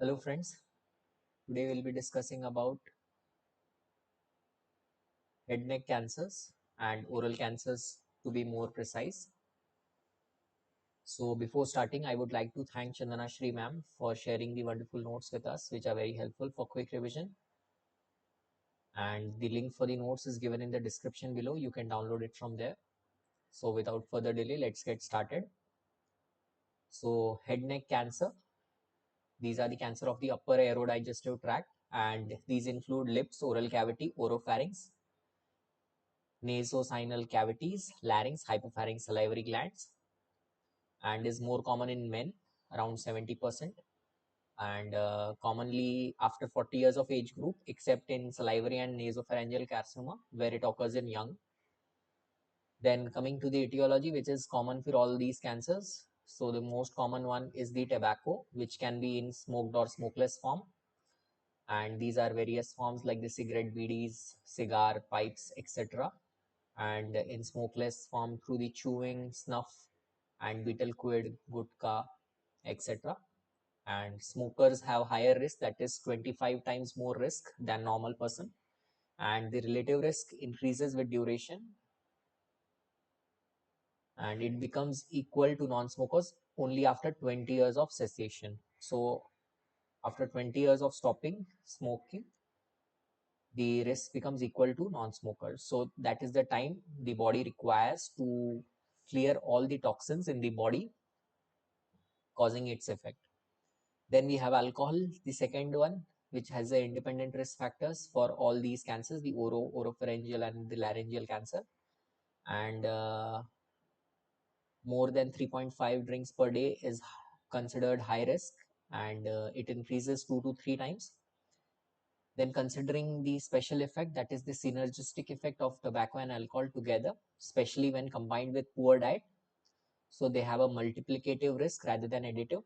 Hello friends, today we'll be discussing about head neck cancers and oral cancers to be more precise. So before starting, I would like to thank Chandana Shri Ma'am for sharing the wonderful notes with us, which are very helpful for quick revision. And the link for the notes is given in the description below. You can download it from there. So without further delay, let's get started. So head neck cancer, these are the cancer of the upper aerodigestive tract, and these include lips, oral cavity, oropharynx, nasosynal cavities, larynx, hypopharynx, salivary glands, and is more common in men, around 70%, and commonly after 40 years of age group, except in salivary and nasopharyngeal carcinoma, where it occurs in young. Then coming to the etiology, which is common for all these cancers. So the most common one is the tobacco, which can be in smoked or smokeless form. And these are various forms like the cigarette, BDs, cigar, pipes, etc. And in smokeless form through the chewing, snuff, and betel quid, gutka, etc. And smokers have higher risk, that is 25 times more risk than normal person. And the relative risk increases with duration, and it becomes equal to non-smokers only after 20 years of cessation. So after 20 years of stopping smoking, the risk becomes equal to non-smokers. So that is the time the body requires to clear all the toxins in the body, causing its effect. Then we have alcohol, the second one, which has the independent risk factors for all these cancers, the oropharyngeal and the laryngeal cancer. And more than 3.5 drinks per day is considered high risk, and it increases 2 to 3 times. Then considering the special effect, that is the synergistic effect of tobacco and alcohol together, especially when combined with poor diet. So they have a multiplicative risk rather than additive.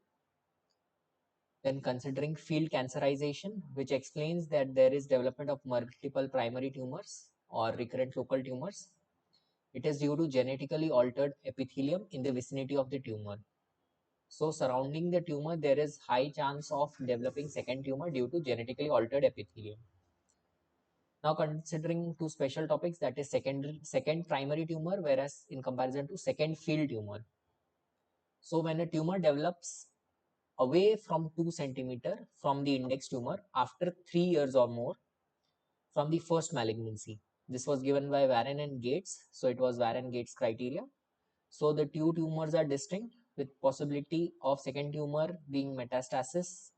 Then considering field cancerization, which explains that there is development of multiple primary tumors or recurrent local tumors. It is due to genetically altered epithelium in the vicinity of the tumor. So surrounding the tumor, there is high chance of developing second tumor due to genetically altered epithelium. Now considering two special topics, that is second primary tumor, whereas in comparison to second field tumor. So when a tumor develops away from 2 centimeter from the index tumor after 3 years or more from the first malignancy. This was given by Warren and Gates. So it was Warren-Gates criteria. So the two tumors are distinct with possibility of second tumor being metastasis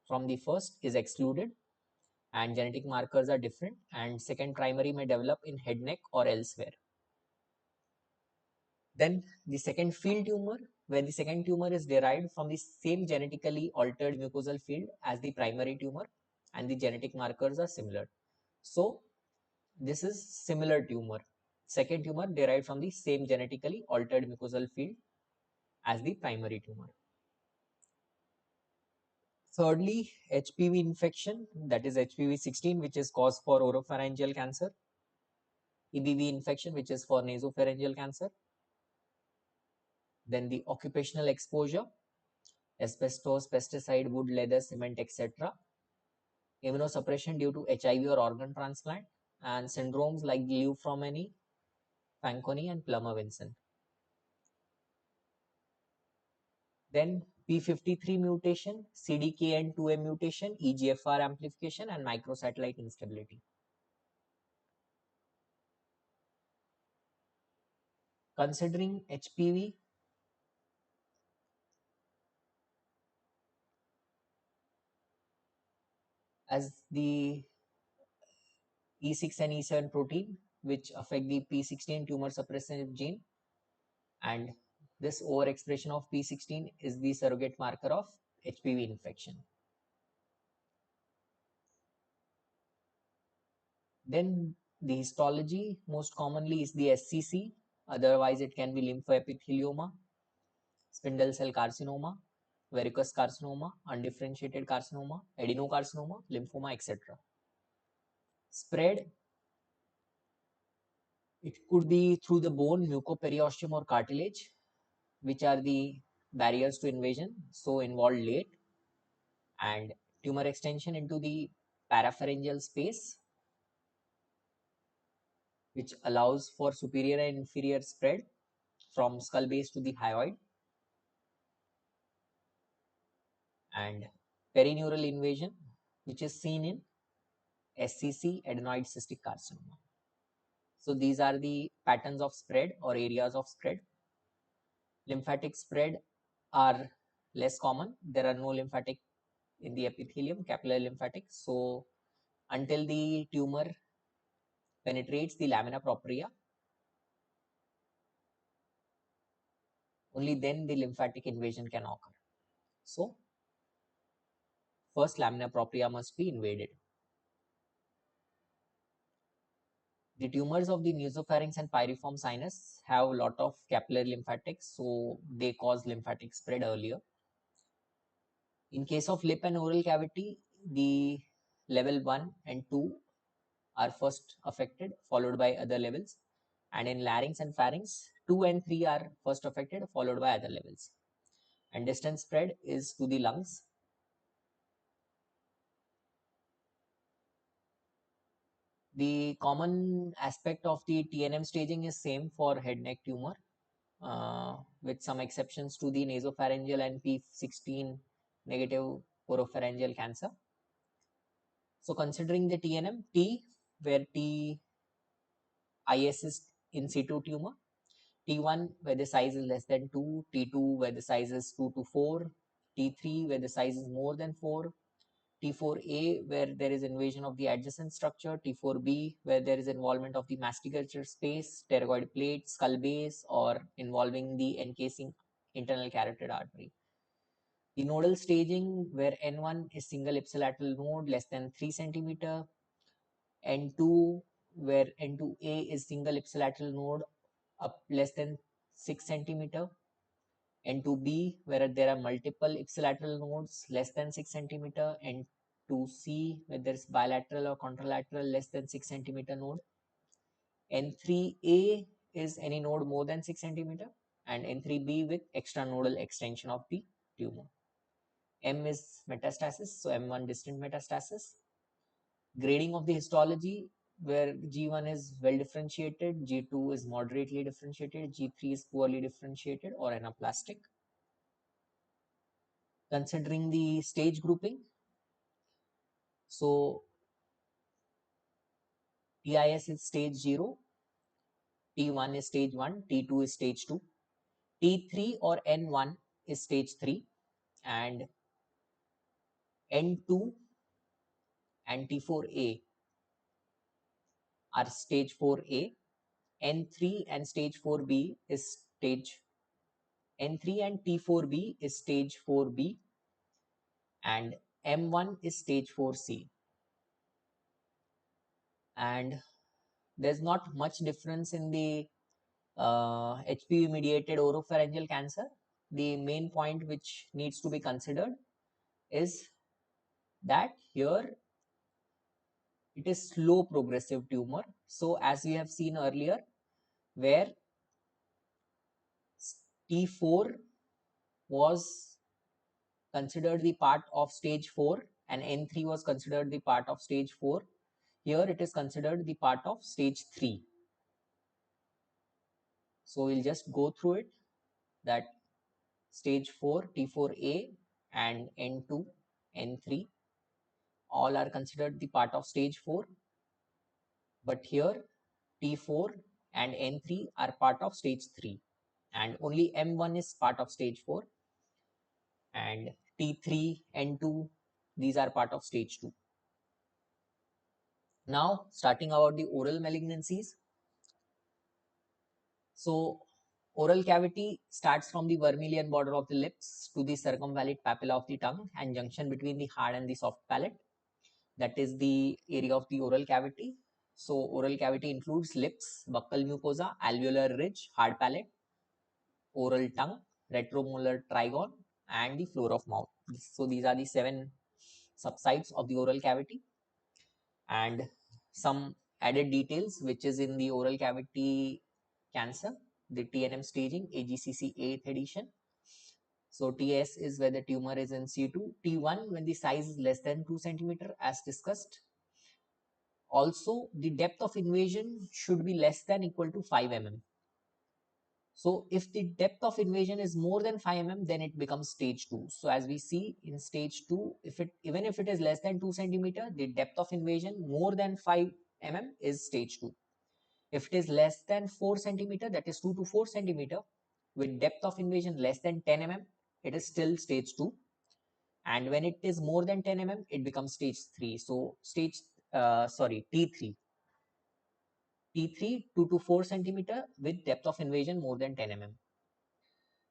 from the first is excluded, and genetic markers are different, and second primary may develop in head, neck or elsewhere. Then the second field tumor, where the second tumor is derived from the same genetically altered mucosal field as the primary tumor, and the genetic markers are similar. So this is similar tumor. Second tumor derived from the same genetically altered mucosal field as the primary tumor. Thirdly, HPV infection, that is HPV-16, which is cause for oropharyngeal cancer. EBV infection, which is for nasopharyngeal cancer. Then the occupational exposure, asbestos, pesticide, wood, leather, cement, etc. Immunosuppression due to HIV or organ transplant, and syndromes like Guillain-Barré, Fanconi, and Plummer-Vinson. Then P53 mutation, CDKN2A mutation, EGFR amplification, and microsatellite instability. Considering HPV, as the E6 and E7 protein, which affect the P16 tumor suppressive gene, and this overexpression of P16 is the surrogate marker of HPV infection. Then the histology most commonly is the SCC, otherwise it can be lymphoepithelioma, spindle cell carcinoma, verrucous carcinoma, undifferentiated carcinoma, adenocarcinoma, lymphoma, etc. Spread, it could be through the bone, mucoperiosteum or cartilage, which are the barriers to invasion, so involved late. and tumor extension into the parapharyngeal space, which allows for superior and inferior spread from skull base to the hyoid, and perineural invasion, which is seen in SCC, adenoid cystic carcinoma. So these are the patterns of spread or areas of spread. Lymphatic spread are less common. There are no lymphatic in the epithelium, capillary lymphatic. So until the tumor penetrates the lamina propria, only then the lymphatic invasion can occur. So first lamina propria must be invaded. The tumors of the nasopharynx and pyriform sinus have a lot of capillary lymphatics, so they cause lymphatic spread earlier. In case of lip and oral cavity, the level 1 and 2 are first affected, followed by other levels. And in larynx and pharynx, 2 and 3 are first affected, followed by other levels. And distant spread is to the lungs. The common aspect of the TNM staging is same for head neck tumor, with some exceptions to the nasopharyngeal and P16 negative oropharyngeal cancer. So considering the TNM, T, where T IS is in situ tumor, T1 where the size is less than 2, T2 where the size is 2 to 4, T3 where the size is more than 4, T4A where there is invasion of the adjacent structure, T4B where there is involvement of the masticature space, pterygoid plate, skull base, or involving the encasing internal carotid artery. The nodal staging where N1 is single ipsilateral node less than 3 cm, N2 where N2A is single ipsilateral node up less than 6 cm, N2B where there are multiple ipsilateral nodes less than 6 cm, N2C where there is bilateral or contralateral less than 6 cm node, N3A is any node more than 6 cm, and N3B with extranodal extension of the tumor. M is metastasis, so M1 distant metastasis. Grading of the histology where G1 is well differentiated, G2 is moderately differentiated, G3 is poorly differentiated or anaplastic. Considering the stage grouping, so TIS is stage 0, T1 is stage 1, T2 is stage 2, T3 or N1 is stage 3, and N2 and T4A are stage 4A, N3 and stage 4B is stage N3 and T4B is stage 4B, and M1 is stage 4C. And there's not much difference in the HPV mediated oropharyngeal cancer. The main point which needs to be considered is that here it is slow progressive tumor. So as we have seen earlier, where T4 was considered the part of stage 4 and N3 was considered the part of stage 4, here it is considered the part of stage 3. So we'll just go through it, that stage 4, T4A and N2, N3 all are considered the part of stage 4, but here T4 and N3 are part of stage 3 and only M1 is part of stage 4, and T3, N2, these are part of stage 2. Now starting about the oral malignancies. So oral cavity starts from the vermilion border of the lips to the circumvallate papilla of the tongue and junction between the hard and the soft palate. That is the area of the oral cavity. So oral cavity includes lips, buccal mucosa, alveolar ridge, hard palate, oral tongue, retromolar trigone, and the floor of mouth. So these are the 7 subsites of the oral cavity. And some added details which is in the oral cavity cancer, the TNM staging, AGCC 8th edition. So TS is where the tumor is in situ. T1 when the size is less than 2 centimeter as discussed. Also, the depth of invasion should be less than equal to 5 mm. So if the depth of invasion is more than 5 mm, then it becomes stage 2. So as we see in stage 2, even if it is less than 2 centimeter, the depth of invasion more than 5 mm is stage 2. If it is less than 4 centimeter, that is 2 to 4 centimeter, with depth of invasion less than 10 mm, it is still stage 2. And when it is more than 10 mm, it becomes stage 3. So T3. T3, 2 to 4 centimeter with depth of invasion more than 10 mm.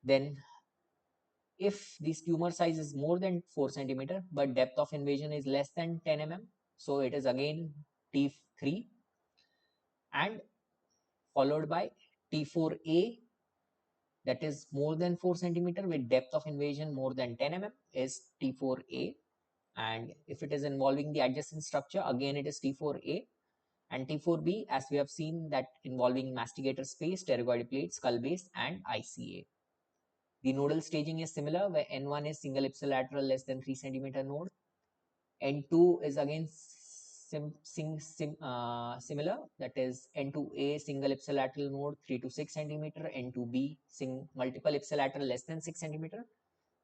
Then if this tumor size is more than 4 centimeter, but depth of invasion is less than 10 mm, so it is again T3, and followed by T4A, that is more than 4 centimeter with depth of invasion more than 10 mm is T4A. And if it is involving the adjacent structure, again it is T4A. And T4B, as we have seen, that involving masticator space, pterygoid plate, skull base, and ICA. The nodal staging is similar, where N1 is single ipsilateral less than 3 centimeter node. N2 is again similar, that is N2A single ipsilateral node 3 to 6 centimeter, N2B multiple ipsilateral less than 6 centimeter,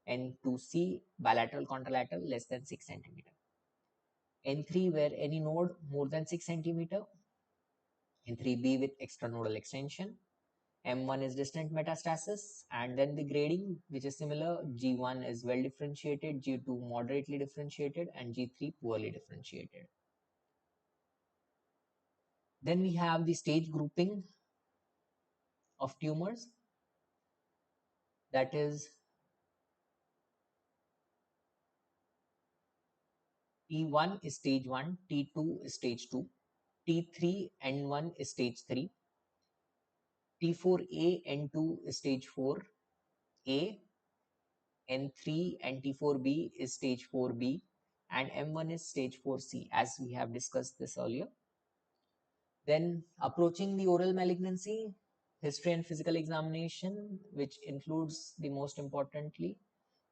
N2C bilateral contralateral less than 6 centimeter. N3 where any node more than 6 centimeter, N3B with extranodal extension, M1 is distant metastasis, and then the grading, which is similar. G1 is well differentiated, G2 moderately differentiated, and G3 poorly differentiated. Then we have the stage grouping of tumors, that is T1 is stage 1, T2 is stage 2, T3 N1 is stage 3, T4A N2 is stage 4A, N3 and T4B is stage 4B, and M1 is stage 4C, as we have discussed this earlier. Then approaching the oral malignancy, history and physical examination, which includes the most importantly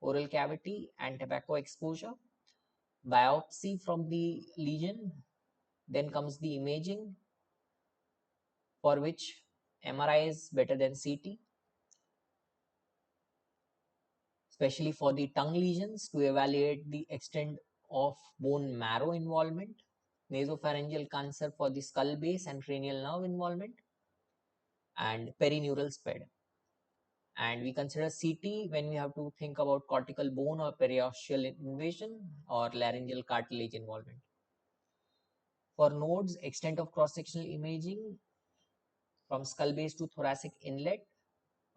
oral cavity and tobacco exposure, biopsy from the lesion, then comes the imaging, for which MRI is better than CT, especially for the tongue lesions to evaluate the extent of bone marrow involvement, nasopharyngeal cancer for the skull base and cranial nerve involvement, and perineural spread. And we consider CT when we have to think about cortical bone or periosseal invasion or laryngeal cartilage involvement. For nodes, extent of cross-sectional imaging from skull base to thoracic inlet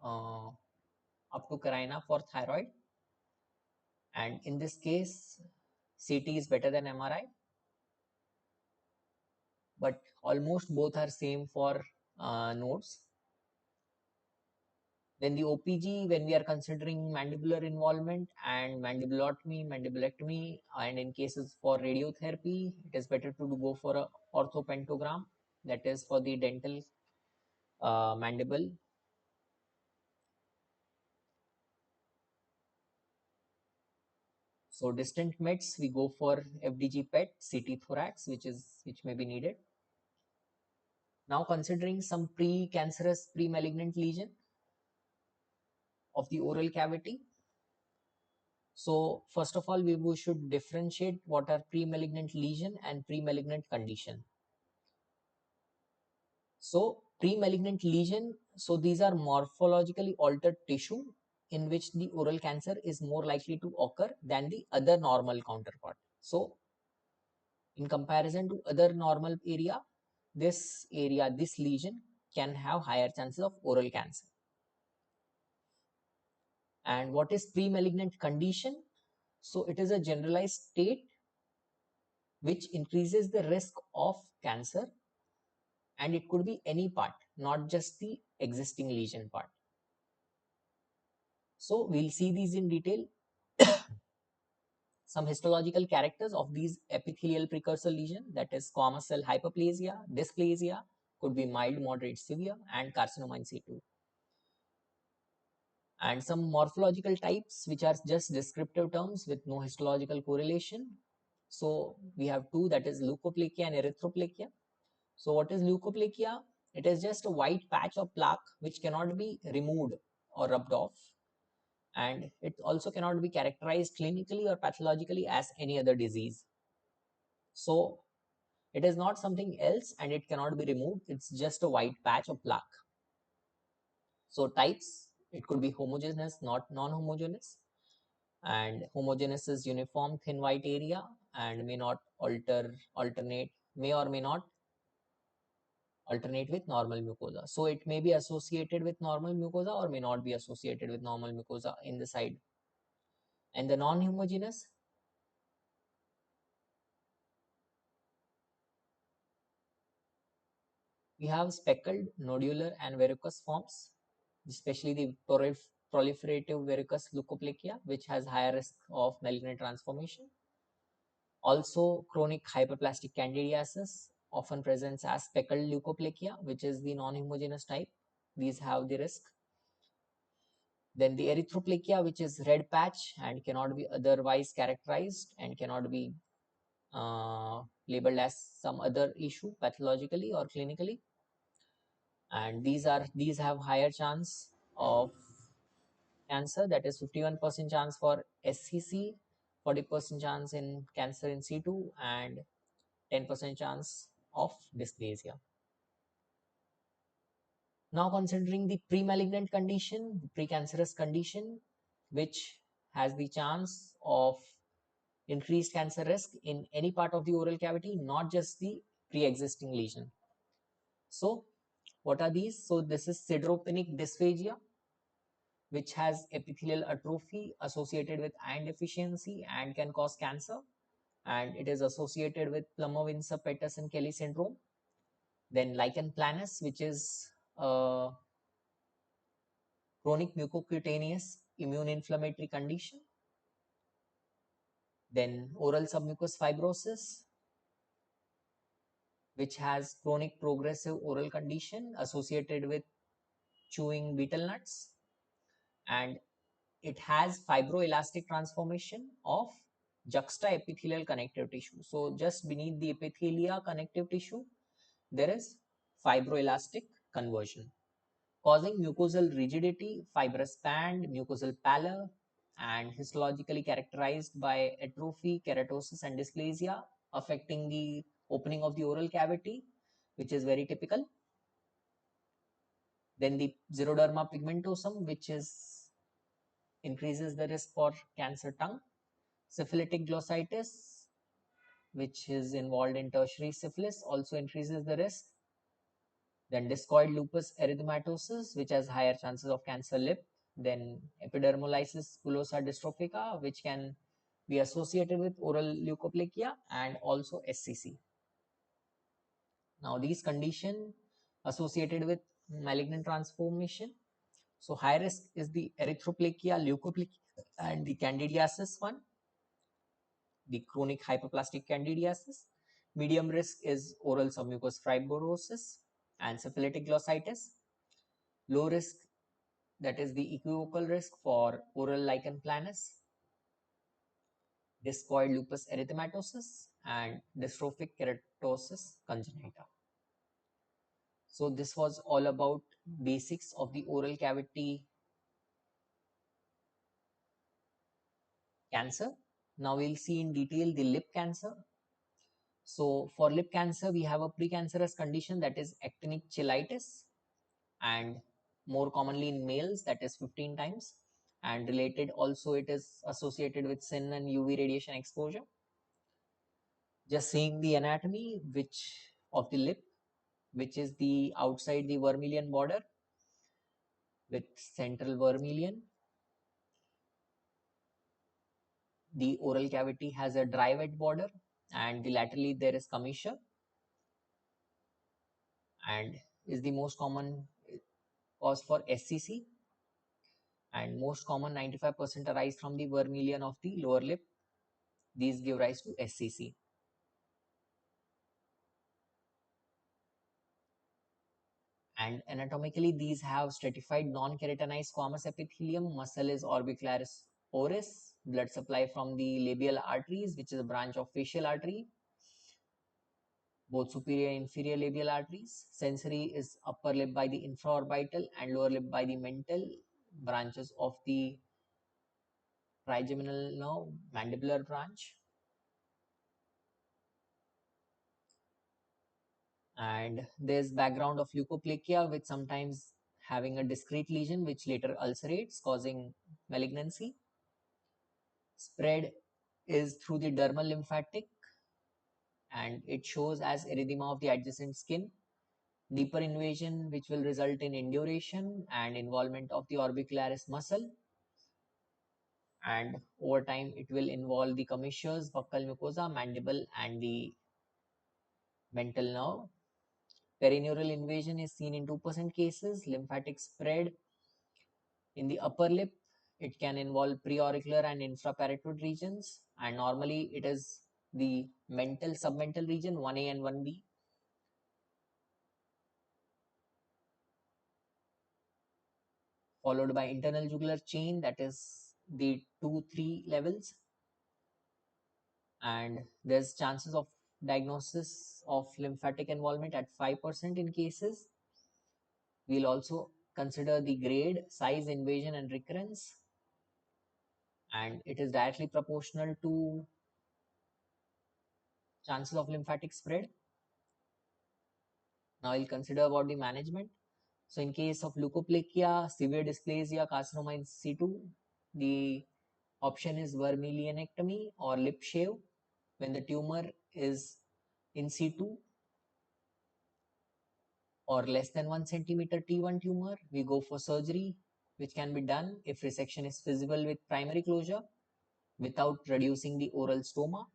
up to carina for thyroid. And in this case, CT is better than MRI, but almost both are same for nodes. Then the OPG, when we are considering mandibular involvement and mandibulotomy, mandibulectomy, and in cases for radiotherapy, it is better to go for a orthopentogram, that is for the dental mandible. So distant mets, we go for FDG PET, CT thorax, which may be needed. Now considering some pre-cancerous, pre-malignant lesion of the oral cavity. So first of all, we should differentiate what are pre-malignant lesion and pre-malignant condition. So pre-malignant lesion, so these are morphologically altered tissue in which the oral cancer is more likely to occur than the other normal counterpart. So in comparison to other normal area, this lesion can have higher chances of oral cancer. And what is pre-malignant condition? So it is a generalized state which increases the risk of cancer, and it could be any part, not just the existing lesion part. So we'll see these in detail. Some histological characters of these epithelial precursor lesion, that is squamous cell hyperplasia, dysplasia, could be mild, moderate, severe, and carcinoma in situ. and some morphological types which are just descriptive terms with no histological correlation. So we have two, that is leukoplakia and erythroplakia. So what is leukoplakia? It is just a white patch of plaque which cannot be removed or rubbed off, and it also cannot be characterized clinically or pathologically as any other disease. So it is not something else and it cannot be removed. It's just a white patch of plaque. So types, it could be homogeneous, not non-homogeneous. And homogeneous is uniform thin white area and may not alternate, may or may not alternate with normal mucosa. So it may be associated with normal mucosa or may not be associated with normal mucosa in the side. And the non-homogeneous, we have speckled, nodular and verrucous forms, especially the proliferative verrucous leukoplakia, which has higher risk of malignant transformation. Also, chronic hyperplastic candidiasis often presents as speckled leukoplakia, which is the non-homogeneous type. These have the risk. Then the erythroplakia, which is red patch and cannot be otherwise characterized and cannot be labeled as some other issue pathologically or clinically. And these have higher chance of cancer, that is 51% chance for SCC, 40% chance in cancer in situ, and 10% chance of dysplasia. Now considering the pre-malignant condition, the precancerous condition, which has the chance of increased cancer risk in any part of the oral cavity, not just the pre-existing lesion. So what are these? So this is sideropenic dysphagia, which has epithelial atrophy associated with iron deficiency and can cause cancer, and it is associated with Plummer-Windsor-Peters and Kelly syndrome. Then lichen planus, which is chronic mucocutaneous immune inflammatory condition. Then oral submucous fibrosis, which has chronic progressive oral condition associated with chewing betel nuts, and it has fibroelastic transformation of juxtaepithelial connective tissue. So just beneath the epithelia connective tissue, there is fibroelastic conversion, causing mucosal rigidity, fibrous band, mucosal pallor, and histologically characterized by atrophy, keratosis, and dysplasia, affecting the opening of the oral cavity, which is very typical. Then the xeroderma pigmentosum, which is increases the risk for cancer tongue. Syphilitic glossitis, which is involved in tertiary syphilis, also increases the risk. Then discoid lupus erythematosus, which has higher chances of cancer lip. Then epidermolysis bullosa dystrophica, which can be associated with oral leukoplakia and also SCC. Now these conditions associated with malignant transformation. So high risk is the erythroplakia, leukoplakia, and the candidiasis one, the chronic hyperplastic candidiasis. Medium risk is oral submucous fibrosis and syphilitic glossitis. Low risk, that is the equivocal risk for oral lichen planus, discoid lupus erythematosus, and dystrophic keratosis congenita. So this was all about basics of the oral cavity cancer. Now we'll see in detail the lip cancer. So for lip cancer, we have a precancerous condition, that is actinic cheilitis, and more commonly in males, that is 15 times, and related also it is associated with sin and UV radiation exposure. Just seeing the anatomy which of the lip, which is the outside the vermilion border with central vermilion. The oral cavity has a dry wet border, and the laterally there is commissure, and is the most common cause for SCC, and most common 95% arise from the vermilion of the lower lip. These give rise to SCC. And anatomically, these have stratified non-keratinized squamous epithelium. Muscle is orbicularis oris. Blood supply from the labial arteries, which is a branch of facial artery, both superior and inferior labial arteries. Sensory is upper lip by the infraorbital and lower lip by the mental, branches of the trigeminal nerve, mandibular branch. And there's background of leukoplakia, which sometimes having a discrete lesion which later ulcerates, causing malignancy. Spread is through the dermal lymphatic, and it shows as erythema of the adjacent skin. Deeper invasion, which will result in induration and involvement of the orbicularis muscle, and over time it will involve the commissures, buccal mucosa, mandible, and the mental nerve. Perineural invasion is seen in 2% cases. Lymphatic spread in the upper lip, it can involve preauricular and infraparotid regions, and normally it is the mental submental region 1A and 1B. Followed by internal jugular chain, that is the 2-3 levels. And there's chances of diagnosis of lymphatic involvement at 5% in cases. We'll also consider the grade, size, invasion, and recurrence, and it is directly proportional to chances of lymphatic spread. Now we'll consider about the management. So in case of leukoplakia, severe dysplasia, carcinoma in situ, the option is vermilionectomy or lip shave. When the tumor is in situ or less than 1 centimeter T1 tumor, we go for surgery, which can be done if resection is feasible with primary closure without reducing the oral stoma.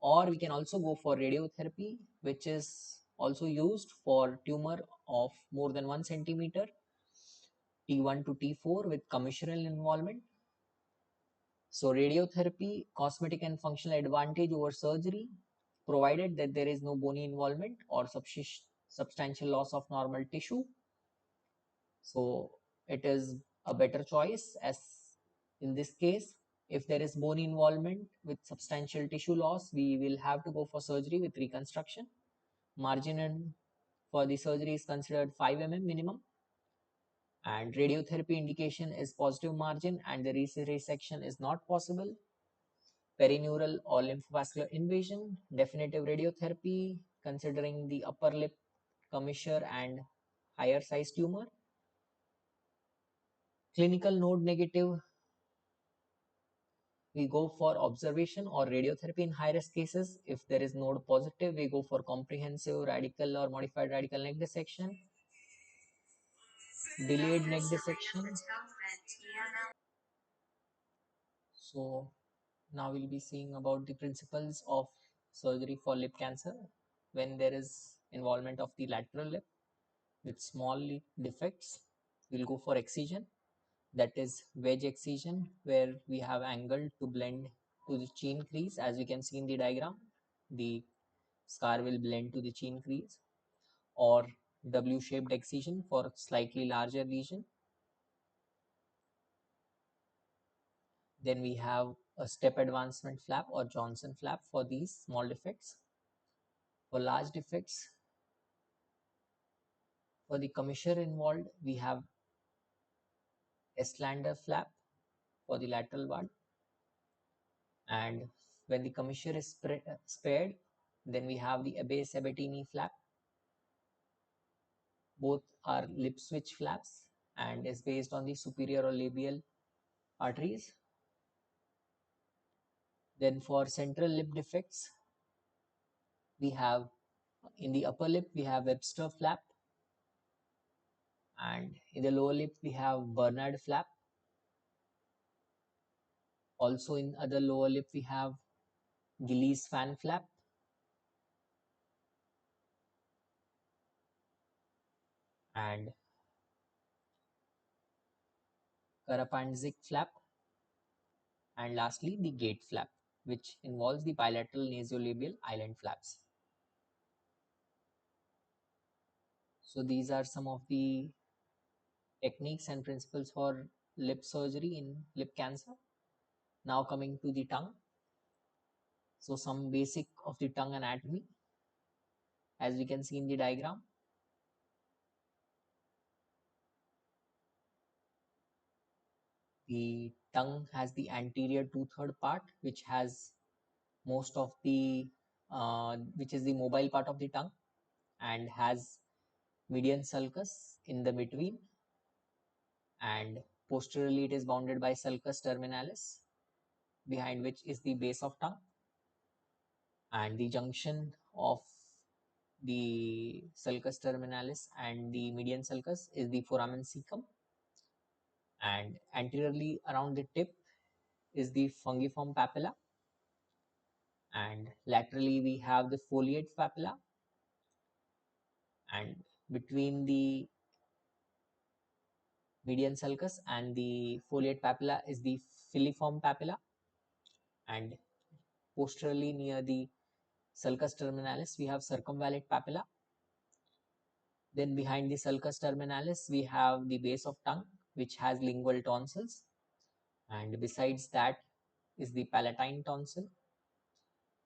Or we can also go for radiotherapy, which is also used for tumor of more than 1 centimeter T1 to T4 with commissural involvement. So radiotherapy, cosmetic and functional advantage over surgery, provided that there is no bony involvement or substantial loss of normal tissue. So it is a better choice, as in this case, if there is bone involvement with substantial tissue loss, we will have to go for surgery with reconstruction. Margin for the surgery is considered 5 mm minimum, and radiotherapy indication is positive margin and the resection is not possible. Perineural or lymphovascular invasion, definitive radiotherapy considering the upper lip commissure and higher size tumor. Clinical node negative, we go for observation or radiotherapy in high risk cases. If there is node positive, we go for comprehensive radical or modified radical neck dissection, delayed neck dissection. So now we'll be seeing about the principles of surgery for lip cancer. When there is involvement of the lateral lip with small defects, we'll go for excision, that is wedge excision, where we have angle to blend to the chin crease. As you can see in the diagram, the scar will blend to the chin crease, or W-shaped excision for slightly larger lesion. Then we have a step advancement flap or Johnson flap for these small defects. For large defects, for the commissure involved, we have Estlander flap for the lateral ward. And when the commissure is spared, then we have the Abbé-Sabatini flap. Both are lip switch flaps and is based on the superior or labial arteries. Then for central lip defects, we have in the upper lip, we have Webster flap, and in the lower lip, we have Bernard flap. Also in other lower lip, we have Gillies fan flap. And Karapandzic flap. And lastly, the gate flap, which involves the bilateral nasolabial island flaps. So these are some of the techniques and principles for lip surgery in lip cancer. Now coming to the tongue. So some basic of the tongue anatomy, as we can see in the diagram. The tongue has the anterior 2/3 part, which has most of the which is the mobile part of the tongue, and has median sulcus in the between, and posteriorly it is bounded by sulcus terminalis, behind which is the base of tongue, and the junction of the sulcus terminalis and the median sulcus is the foramen cecum, and anteriorly around the tip is the fungiform papilla, and laterally we have the foliate papilla, and between the median sulcus and the foliate papilla is the filiform papilla, and posteriorly near the sulcus terminalis we have circumvallate papilla. Then behind the sulcus terminalis we have the base of tongue, which has lingual tonsils, and besides that is the palatine tonsil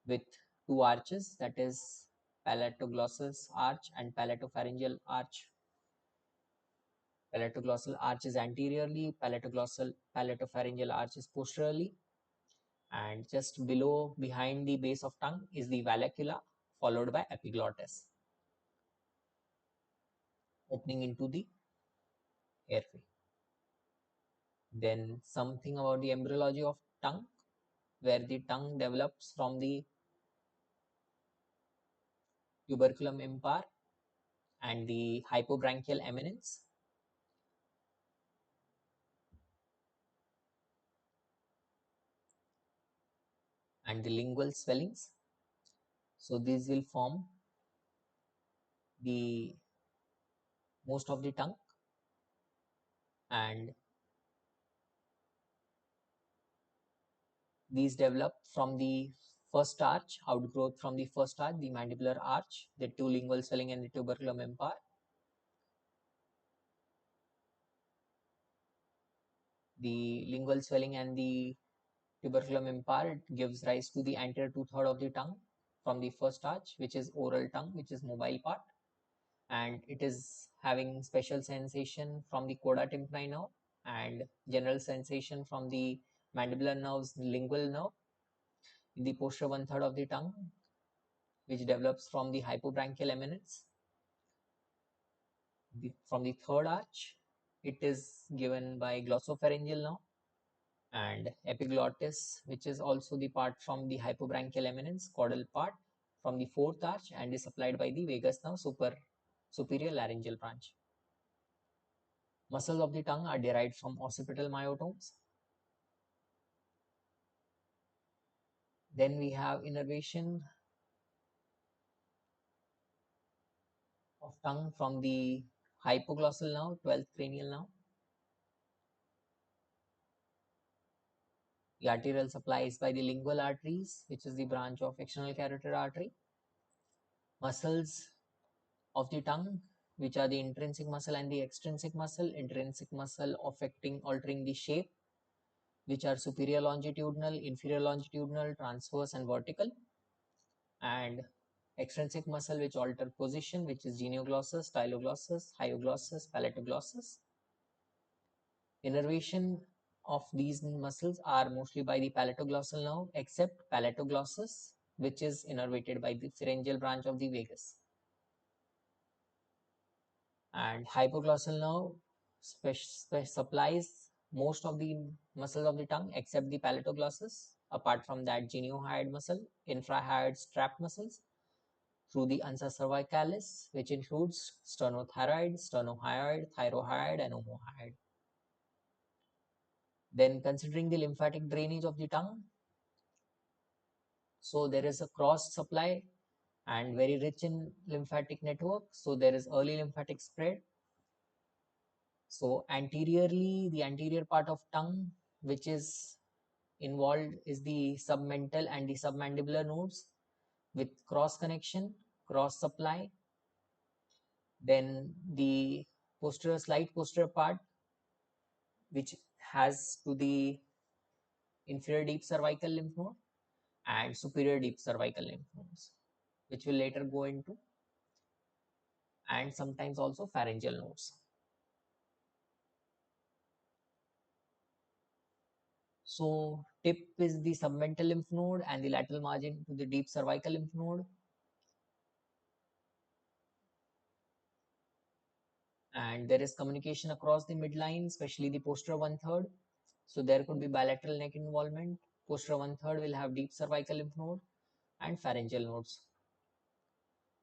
with two arches, that is palatoglossal arch and palatopharyngeal arch. Palatoglossal arch is anteriorly, palatopharyngeal arch is posteriorly, and just below, behind the base of tongue is the vallecula, followed by epiglottis, opening into the airway. Then something about the embryology of tongue, where the tongue develops from the tuberculum impar and the hypobranchial eminence. And the lingual swellings. So these will form the most of the tongue, and these develop from the first arch, outgrowth from the first arch, the mandibular arch, the two lingual swelling and the tuberculum impar. The lingual swelling and the tuberculum impar gives rise to the anterior 2/3 of the tongue from the first arch, which is oral tongue, which is mobile part, and it is having special sensation from the coda tympani nerve and general sensation from the mandibular nerves, lingual nerve in the posterior 1/3 of the tongue, which develops from the hypobranchial eminence. From the third arch, it is given by glossopharyngeal nerve, and epiglottis, which is also the part from the hypobranchial eminence, caudal part, from the fourth arch, and is supplied by the vagus nerve, superior laryngeal branch. Muscles of the tongue are derived from occipital myotomes. Then we have innervation of tongue from the hypoglossal nerve, 12th cranial nerve. The arterial supply is by the lingual arteries, which is the branch of external carotid artery. Muscles of the tongue, which are the intrinsic muscle and the extrinsic muscle. Intrinsic muscle altering the shape, which are superior longitudinal, inferior longitudinal, transverse and vertical. And extrinsic muscle which alter position, which is genioglossus, styloglossus, hyoglossus, palatoglossus. Innervation of these muscles are mostly by the palatoglossal nerve, except palatoglossus, which is innervated by the pharyngeal branch of the vagus. And hypoglossal nerve supplies most of the muscles of the tongue except the palatoglossus. Apart from that, geniohyoid muscle, infrahyoid strap muscles, through the ansa cervicalis, which includes sternothyroid, sternohyoid, thyrohyoid, and omohyoid. Then considering the lymphatic drainage of the tongue, so there is a cross supply and very rich in lymphatic network. So there is early lymphatic spread. So anteriorly, the anterior part of tongue, which is involved, is the submental and the submandibular nodes with cross connection, cross supply, Then the slight posterior part, which has to the inferior deep cervical lymph node and superior deep cervical lymph nodes, which will later go into, and sometimes also pharyngeal nodes. So tip is the submental lymph node and the lateral margin to the deep cervical lymph node. And there is communication across the midline, especially the posterior 1/3. So there could be bilateral neck involvement. Posterior 1/3 will have deep cervical lymph node and pharyngeal nodes.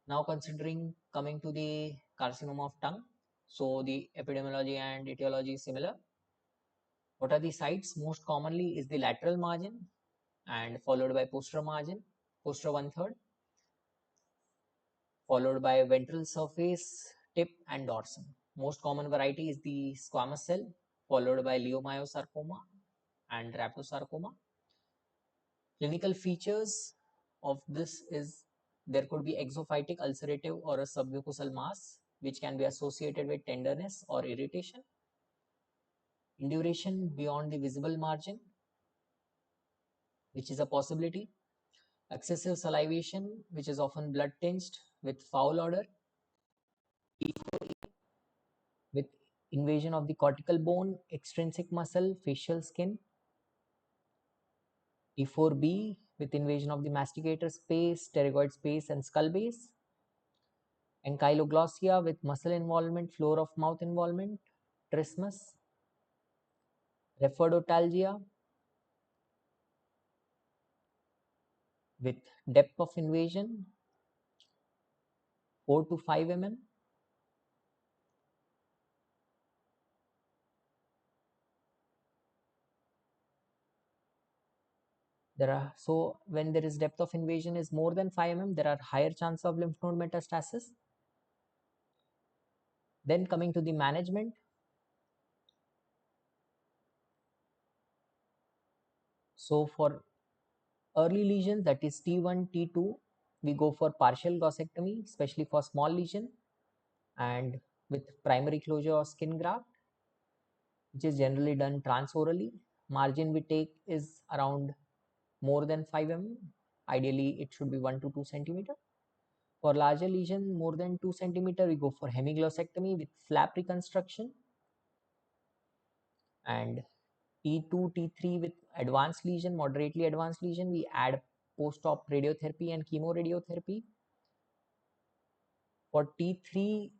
Now coming to the carcinoma of tongue. So the epidemiology and etiology is similar. What are the sites? Most commonly is the lateral margin and followed by posterior margin, posterior 1/3, followed by ventral surface, tip and dorsum. Most common variety is the squamous cell, followed by leiomyosarcoma and rhabdosarcoma. Clinical features of this is there could be exophytic, ulcerative or a submucosal mass which can be associated with tenderness or irritation. Induration beyond the visible margin, which is a possibility. Excessive salivation, which is often blood tinged with foul odor. With invasion of the cortical bone, extrinsic muscle, facial skin. T4B with invasion of the masticator space, pterygoid space and skull base. Ankyloglossia with muscle involvement, floor of mouth involvement, trismus. Rhabdotalgia with depth of invasion 4 to 5 mm. So when there is depth of invasion is more than 5 mm, there are higher chance of lymph node metastasis. Then coming to the management. So for early lesions, that is T1, T2, we go for partial glossectomy, especially for small lesion and with primary closure or skin graft, which is generally done transorally. Margin we take is around more than 5 mm. Ideally, it should be 1 to 2 centimeter. For larger lesion, more than 2 centimeter, we go for hemiglossectomy with flap reconstruction. And T2, T3 with advanced lesion, moderately advanced lesion, we add post-op radiotherapy and chemoradiotherapy. For T3,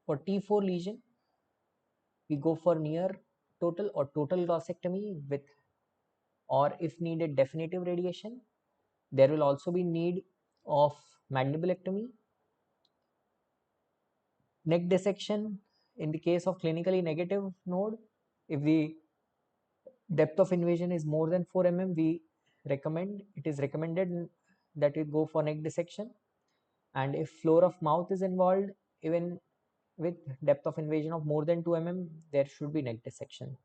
for T4 lesion, we go for near total or total glossectomy with, or if needed, definitive radiation. There will also be need of mandibulectomy. Neck dissection in the case of clinically negative node, if the depth of invasion is more than 4 mm, it is recommended that we go for neck dissection. And if floor of mouth is involved, even with depth of invasion of more than 2 mm, there should be neck dissection.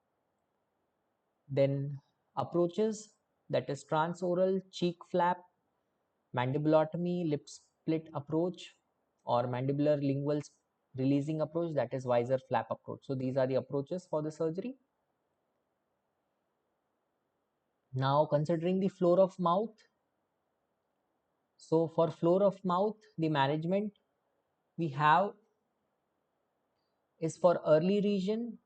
Then approaches, that is transoral, cheek flap, mandibulotomy, lip split approach, or mandibular lingual releasing approach, that is visor flap approach. So these are the approaches for the surgery. Now considering the floor of mouth. So for floor of mouth, the management we have is for early region,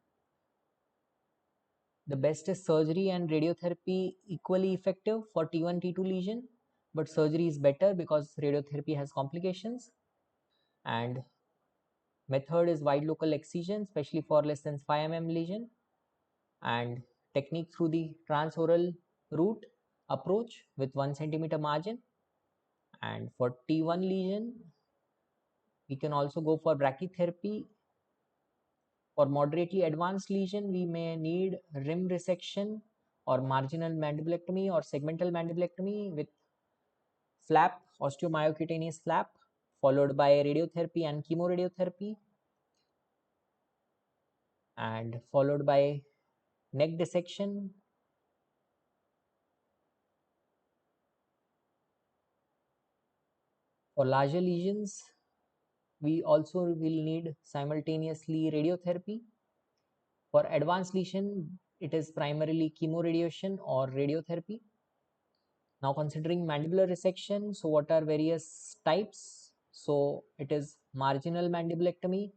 the best is surgery and radiotherapy equally effective for T1, T2 lesion, but surgery is better because radiotherapy has complications. And method is wide local excision, especially for less than 5 mm lesion, and technique through the transoral route approach with 1 centimeter margin. And for T1 lesion, we can also go for brachytherapy. For moderately advanced lesion, we may need rim resection or marginal mandibulectomy or segmental mandibulectomy with flap, osteomyocutaneous flap, followed by radiotherapy and chemoradiotherapy, and followed by neck dissection. For larger lesions, We also will need simultaneously radiotherapy. For advanced lesion, it is primarily chemoradiation or radiotherapy. Now considering mandibular resection, so what are various types? So it is marginal mandibulectomy,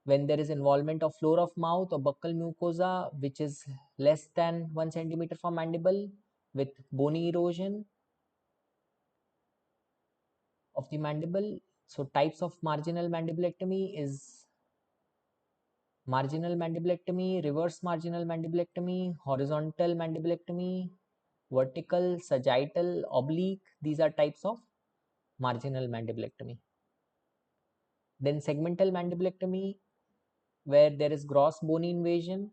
when there is involvement of floor of mouth or buccal mucosa which is less than 1 centimeter from mandible with bony erosion of the mandible. So types of marginal mandibulectomy is marginal mandibulectomy, reverse marginal mandibulectomy, horizontal mandibulectomy, vertical, sagittal, oblique. These are types of marginal mandibulectomy. Then segmental mandibulectomy, where there is gross bony invasion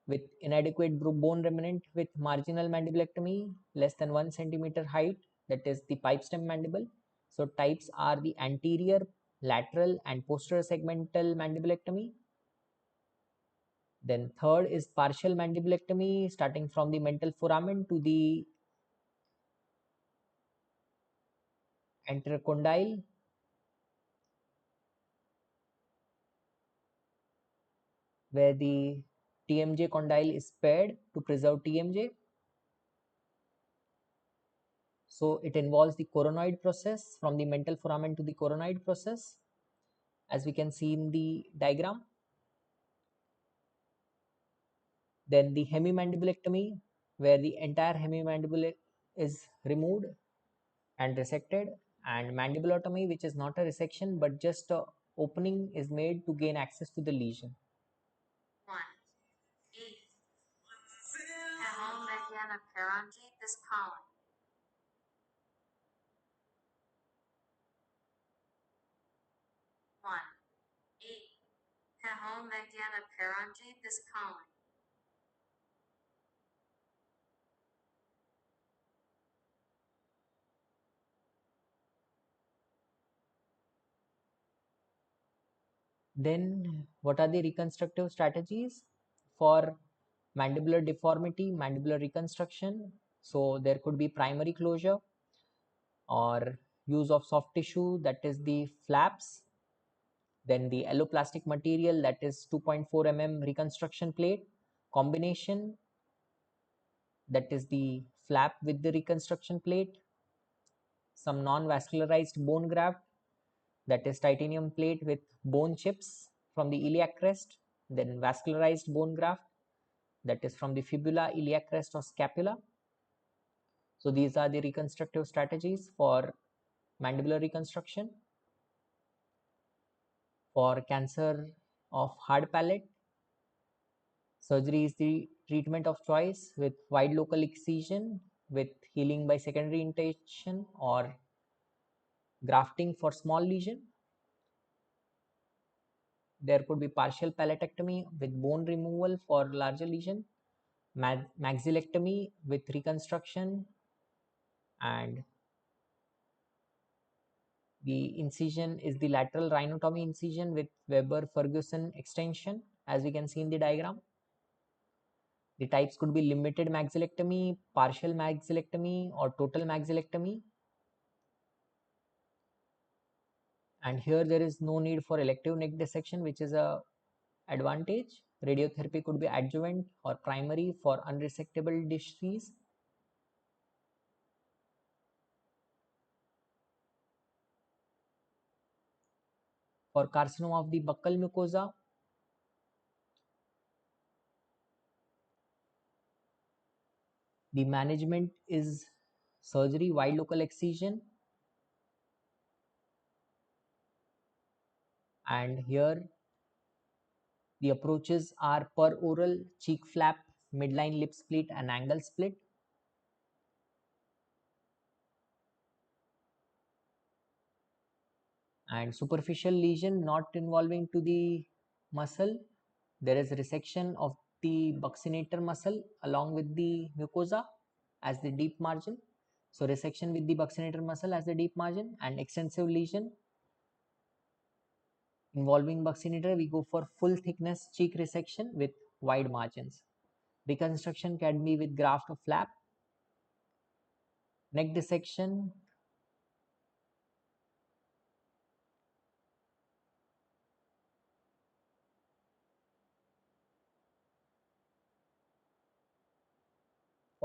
with inadequate bone remnant with marginal mandibulectomy less than 1 centimeter height, that is the pipe stem mandible. So types are the anterior, lateral and posterior segmental mandibulectomy. Then third is partial mandibulectomy, starting from the mental foramen to the anterior condyle, where the TMJ condyle is spared to preserve TMJ. So it involves the coronoid process from the mental foramen to the coronoid process, as we can see in the diagram. Then the hemimandibulectomy, where the entire hemimandibule is removed and resected, and mandibulotomy, which is not a resection but just a opening is made to gain access to the lesion. 1. 8. This column. 1. 8. This column. Then what are the reconstructive strategies for mandibular deformity, mandibular reconstruction? So there could be primary closure or use of soft tissue, that is the flaps. Then the alloplastic material, that is 2.4 mm reconstruction plate combination, that is the flap with the reconstruction plate. Some non-vascularized bone graft, that is titanium plate with bone chips from the iliac crest. Then vascularized bone graft, that is from the fibula, iliac crest or scapula. So these are the reconstructive strategies for mandibular reconstruction. For cancer of hard palate, surgery is the treatment of choice with wide local excision with healing by secondary intention or grafting for small lesion. There could be partial palatectomy with bone removal for larger lesion, maxillectomy with reconstruction, and the incision is the lateral rhinotomy incision with Weber-Ferguson extension, as we can see in the diagram. The types could be limited maxillectomy, partial maxillectomy, or total maxillectomy. And here there is no need for elective neck dissection, which is a advantage. Radiotherapy could be adjuvant or primary for unresectable disease. For carcinoma of the buccal mucosa, the management is surgery, wide local excision, and here the approaches are peroral, cheek flap, midline lip split and angle split. And superficial lesion not involving to the muscle, there is resection of the buccinator muscle along with the mucosa as the deep margin. So resection with the buccinator muscle as the deep margin, and extensive lesion involving buccinator, we go for full thickness cheek resection with wide margins. Reconstruction can be with graft of flap. Neck dissection,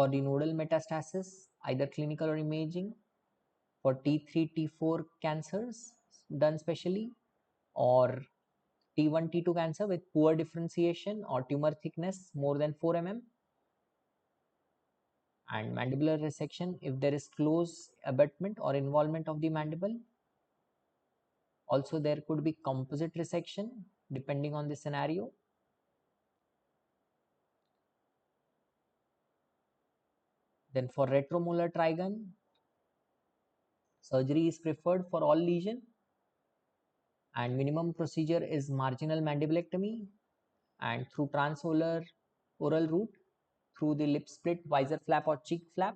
For the nodal metastasis, either clinical or imaging, for T3, T4 cancers done specially, or T1, T2 cancer with poor differentiation or tumor thickness more than 4 mm, and mandibular resection if there is close abutment or involvement of the mandible. Also, there could be composite resection depending on the scenario. Then for retromolar trigon, surgery is preferred for all lesion, and minimum procedure is marginal mandibulectomy, and through transolar oral route through the lip split, visor flap or cheek flap,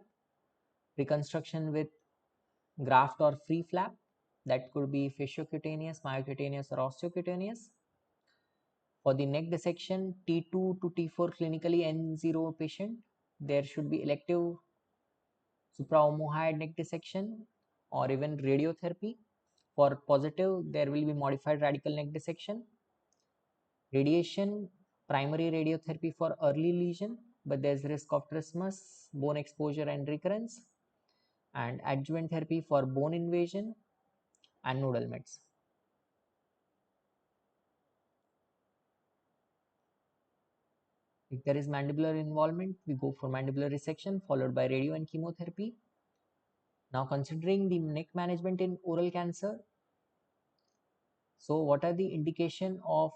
reconstruction with graft or free flap, that could be fasciocutaneous, myocutaneous or osteocutaneous. For the neck dissection, T2 to T4 clinically N0 patient, there should be elective supraomohyoid neck dissection or even radiotherapy. For positive, there will be modified radical neck dissection. Radiation, primary radiotherapy for early lesion, but there's risk of trismus, bone exposure and recurrence, and adjuvant therapy for bone invasion and nodal mets. If there is mandibular involvement, we go for mandibular resection followed by radio and chemotherapy. Now, considering the neck management in oral cancer, so what are the indication of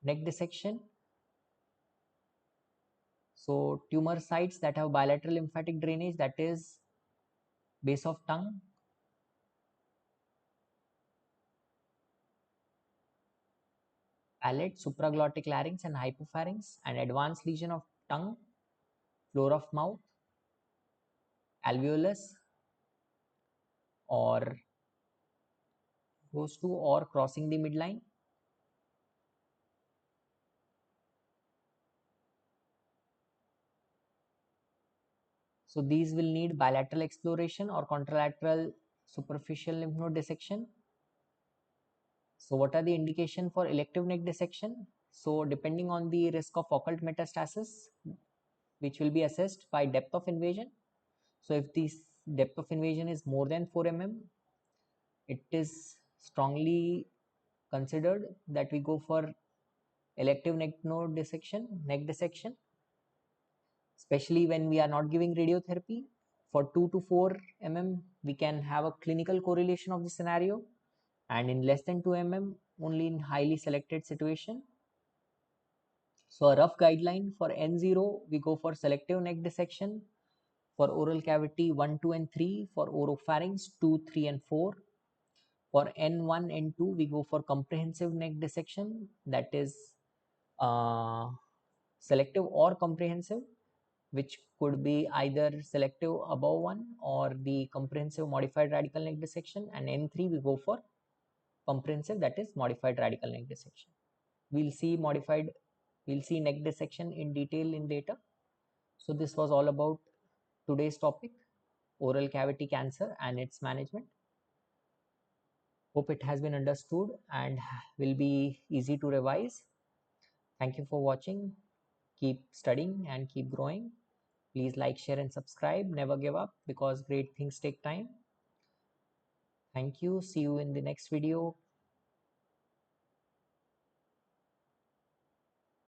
neck dissection? So tumor sites that have bilateral lymphatic drainage, that is base of tongue, palate, supraglottic larynx and hypopharynx, and advanced lesion of tongue, floor of mouth, alveolus, or goes to or crossing the midline. So these will need bilateral exploration or contralateral superficial lymph node dissection. So what are the indication for elective neck dissection? So depending on the risk of occult metastasis, which will be assessed by depth of invasion. So if this depth of invasion is more than 4 mm, it is strongly considered that we go for elective neck node dissection, especially when we are not giving radiotherapy. For 2 to 4 mm, we can have a clinical correlation of the scenario, and in less than 2 mm, only in highly selected situation. So a rough guideline for N0, we go for selective neck dissection for oral cavity 1, 2 and 3, for oropharynx 2, 3 and 4. For N1 and 2, we go for comprehensive neck dissection, that is selective or comprehensive, which could be either selective above 1 or the comprehensive modified radical neck dissection, and N3 we go for comprehensive, that is modified radical neck dissection. We'll see neck dissection in detail in later. So this was all about today's topic, oral cavity cancer and its management. Hope it has been understood and will be easy to revise. Thank you for watching. Keep studying and keep growing. Please like, share and subscribe. Never give up because great things take time. Thank you. See you in the next video.